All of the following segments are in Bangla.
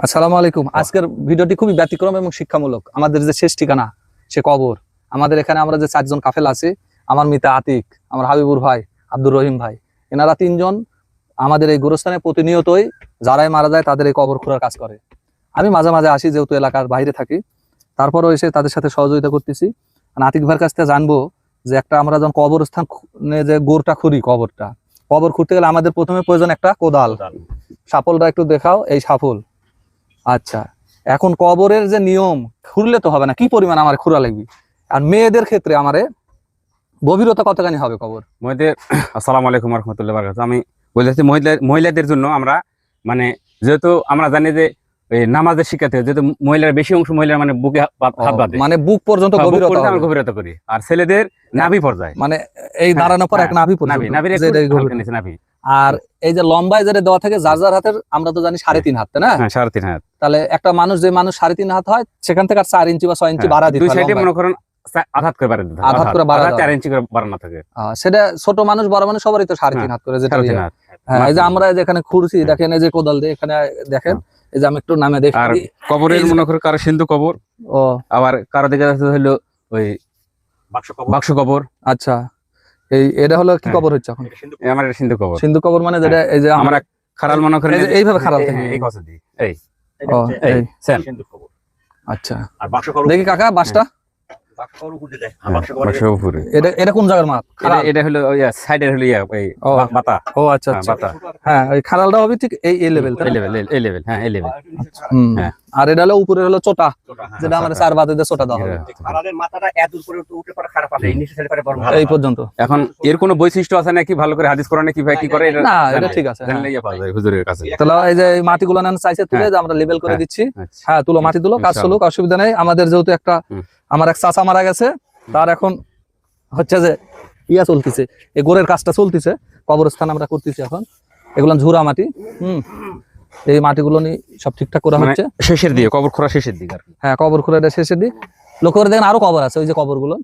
আসসালামু আলাইকুম। আজকের ভিডিওটি খুবই ব্যতিক্রম এবং শিক্ষামূলক। আমাদের যে শেষ ঠিকানা সে কবর। আমাদের এখানে আমরা যে 4 জন কাফেল আছি, আমার মিতা আতিক, আমার হাবিবুর ভাই, আব্দুর রহিম ভাই, এনারা 3 জন আমাদের এই গোরস্থানে প্রতিনিয়তই যারাই মারা যায় তাদের এই কবর খোঁড়ার কাজ করে। আমি মাঝে মাঝে আসি, যেহেতু এলাকার বাইরে থাকি, তারপরও এসে তাদের সাথে সহযোগিতা করতেছি। আতিক ভাইয়ের কাছ থেকে জানবো যে একটা আমরা যখন কবরস্থান যে গোরটা খুঁড়ি, কবর খুঁড়তে গেলে আমাদের প্রথমে প্রয়োজন একটা কোদাল। সাফলটা একটু দেখাও, এই সাফল। আচ্ছা, এখন কবরের যে নিয়ম, খুঁড়লে তো হবে না, কি পরিমাণ আমার খুঁড়া লাগবে। আর মেয়েদের ক্ষেত্রে আমারে গভীরতা কতখানি হবে কবর? মেয়েদের আসসালামু আলাইকুম রহমতুল্লাহ বারাকাতুহু। আমি বলতেছি মহিলাদের জন্য আমরা মানে যেহেতু আমরা জানি যে নামাজের শিক্ষাতে যেহেতু মহিলার বেশি অংশ মহিলার মানে বুকে হাত বাঁধে, মানে বুক পর্যন্ত গভীরতা করি। আর ছেলেদের নাভি পর্যায়ে, মানে এই দাঁড়ানোর পর এক নাভি পর্যন্ত, নাভি। আর এই যে লম্বায় যেটা দেওয়া থাকে যার যার হাতের, আমরা তো জানি 3.5 হাত, তাই না? 3.5 হাত। তাহলে একটা মানুষ, যে মানুষ 3.5 হাত হয়, সেখান থেকে আর 4 ইঞ্চি বা 6 ইঞ্চি বাড়া দিতে হয়। 2 সাইডে মনে করেন আধাত করে বাড়াতে হয়, আধাত করে 4 ইঞ্চি করে বাড়ানো থাকে। সেটা ছোট মানুষ বড় মানুষ সবারই তো 3.5 হাত করে, যেটা হ্যাঁ। এই যে আমরা যেখানে খুঁড়ছি দেখেন, এই যে কোদাল দিয়ে এখানে দেখেন, এই যে আমি একটু নামে দেখি। আর কবরের মনে করে কারো সিন্ধু কবর, ও আবার কারো দিকে হলো ওই বাক্স কবর। আচ্ছা, এটা হলো কি কবর হচ্ছে এখন? আমার সিন্ধু কবর। সিন্ধু কবর মানে যেটা এই যে আমরা খারাল মনে করেন এইভাবে খারাল থাকে, এই কসে দি এই এই সিন্ধু কবর। আচ্ছা, আর বাক্স কবর দেখি কাকা, বাসটা এটা কোন জায়গার মাপ? এটা হলো সাইডের হলো এই বাতা। ও আচ্ছা আচ্ছা, হ্যাঁ, ওই খারালটা হবে ঠিক এই লেভেল, হ্যাঁ এই লেভেল। হ্যাঁ, আর এটা হলো উপরে হলো ছোটা, যেটা আমাদের 4 বাদে দিয়ে ছোটা দেওয়া হবে। খারালের মাথাটা এত উপরে উঠে পড়ে খারাপ আছে, নিচে সাইডে পড়ে বড় এই পর্যন্ত। এখন এর কোনো বৈশিষ্ট্য আছে নাকি ভালো করে হাদিস কোরআনে কিভাবে কি করে? না, এটা ঠিক আছে, জানলে পাওয়া যায় হুজুরের কাছে। তাহলে এই যে মাটিগুলো নেন চাইছে তুলে, আমরা লেভেল করে দিচ্ছি। হ্যাঁ, তুলো, মাটি তুলো, কাজ চলুক, অসুবিধা নেই। আমাদের যেহেতু একটা আমার এক চাচা মারা গেছে, তার এখন হচ্ছে যে চলতেছে, এই গোড়ের কাজটা চলতেছে, কবরস্থান আমরা করতেছি এখন। এগুলো ঝুরা মাটি, এই মাটিগুলো নিয়ে সব ঠিকঠাক করা হচ্ছে শেষের দিকে, কবর খোঁড়া শেষের দিকে। হ্যাঁ, কবর খোঁড়া শেষের দিকে। লক্ষ্য করে দেখেন আরো কবর আছে, ওই যে কবরগুলো,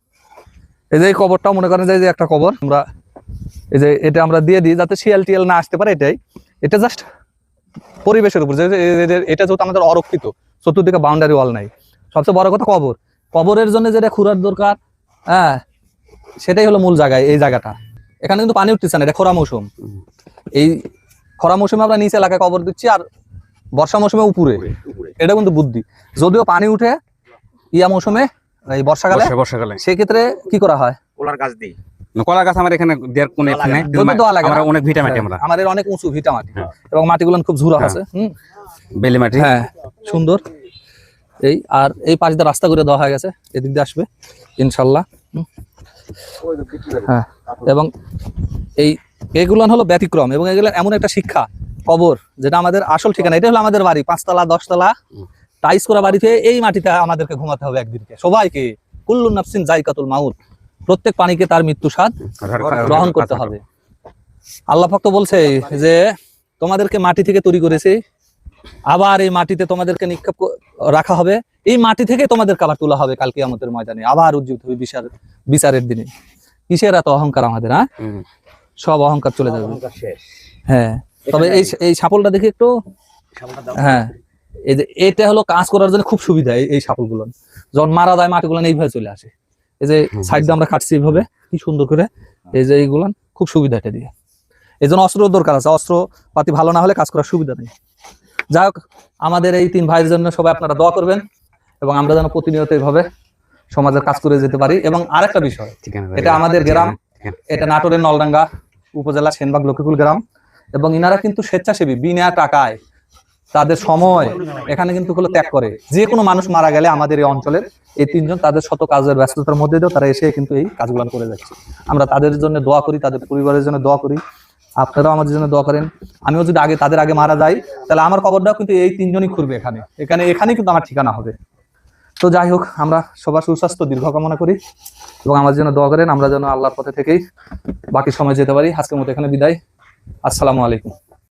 এই যে কবরটাও মনে করেন যে একটা কবর। আমরা এই যে এটা আমরা দিয়ে দিই যাতে শিয়াল টিয়াল না আসতে পারে, এটা জাস্ট পরিবেশের উপর। এটা যেহেতু আমাদের অরক্ষিত, চতুর্দিকে বাউন্ডারি ওয়াল নাই, সবচেয়ে বড় কথা কবরের জন্য যেটা খুঁড়ার দরকার, হ্যাঁ, সেটাই হলো মূল জায়গায়। এই জায়গাটা এখানে কিন্তু পানি উঠতেছে না, এটা খরা মৌসুম। এই খরা মৌসুমে আমরা নিচে এলাকায় কবর দিচ্ছি, আর বর্ষা মৌসুমে উপরে। এটা কিন্তু বুদ্ধি। যদিও পানি উঠে মৌসুমে, এই বর্ষাকালে, সেক্ষেত্রে কি করা হয়? কলার গাছ দিই। কলা গাছ আমার এখানে অনেক ভিটামাটি, আমাদের অনেক উঁচু ভিটামাটি, এবং মাটিগুলো খুব ঝুরা আছে, বেলে মাটি। হ্যাঁ, সুন্দর। আর এই পাশ দিয়ে রাস্তা করে দেওয়া হয়ে গেছে, এদিক দিয়ে আসবে ইনশাল্লাহ। হ্যাঁ, এবং এইগুলো হলো ব্যতিক্রম, এবং এগুলো এমন একটা শিক্ষা। কবর যেটা আমাদের আসল ঠিকানা, এটা হলো আমাদের বাড়ি, 5 তলা 10 তলা টাইস করা বাড়িতে এই মাটিতে আমাদেরকে ঘুমাতে হবে একদিনকে। সবাইকে কুল্লু নাফসিন যায়কাতুল মাউত, প্রত্যেক প্রাণীকে তার মৃত্যু স্বাদ গ্রহণ করতে হবে। আল্লাহ পাক তো বলছে যে তোমাদেরকে মাটি থেকে তৈরি করেছি, আবার এই মাটিতে তোমাদেরকে নিক্ষেপ রাখা হবে, এই মাটি থেকে তোমাদেরকে আবার তোলা হবে কাল কিয়ামতের ময়দানে, আবার উজ্জীবিত হবে বিচারের দিনে। কিসের এত অহংকার আমাদের? হ্যাঁ, সব অহংকার চলে যাবে। হ্যাঁ, তবে এই সাপলটা দেখি একটু। হ্যাঁ, এই যে এটা হলো কাজ করার জন্য খুব সুবিধা। এই সাপলগুলো যখন মারা যায়, মাটিগুলো এইভাবে চলে আসে। এই যে সাইড দিয়ে আমরা কাটছি এইভাবে, কি সুন্দর করে। এই যে এইগুলো খুব সুবিধা এটা দিয়ে। এই জন্য অস্ত্র দরকার আছে, অস্ত্রপাতি ভালো না হলে কাজ করার সুবিধা নেই। যাই হোক, আমাদের এই 3 ভাইয়ের জন্য সবাই আপনারা দোয়া করবেন, এবং আমরা যেন প্রতিনিয়ত এইভাবে সমাজের কাজ করে যেতে পারি। এবং আরেকটা বিষয়, এটা আমাদের গ্রাম, এটা নাটোরের নলডাঙ্গা উপজেলা সেনবাগ লক্ষ্মীকুল গ্রাম, এবং ইনারা কিন্তু স্বেচ্ছাসেবী, বিনা টাকায় তাদের সময় এখানে কিন্তু ত্যাগ করে। যে কোনো মানুষ মারা গেলে আমাদের এই অঞ্চলের এই 3 জন তাদের শত কাজের ব্যস্ততার মধ্যে দিয়েও তারা এসে কিন্তু এই কাজগুলো করে যাচ্ছে। আমরা তাদের জন্য দোয়া করি, তাদের পরিবারের জন্য দোয়া করি, আপনারাও আমাদের জন্য দোয়া করেন। আমিও যদি তাদের আগে মারা যাই, তাহলে আমার কবরটাও কিন্তু এই 3 জনই খুঁড়বে এখানেই কিন্তু আমার ঠিকানা হবে। তো যাই হোক, আমরা সবার সুস্বাস্থ্য দীর্ঘ কামনা করি, এবং আমাদের জন্য দোয়া করেন, আমরা যেন আল্লাহর পথে থেকেই বাকি সময় যেতে পারি। আজকের মতো এখানে বিদায়। আসসালামু আলাইকুম।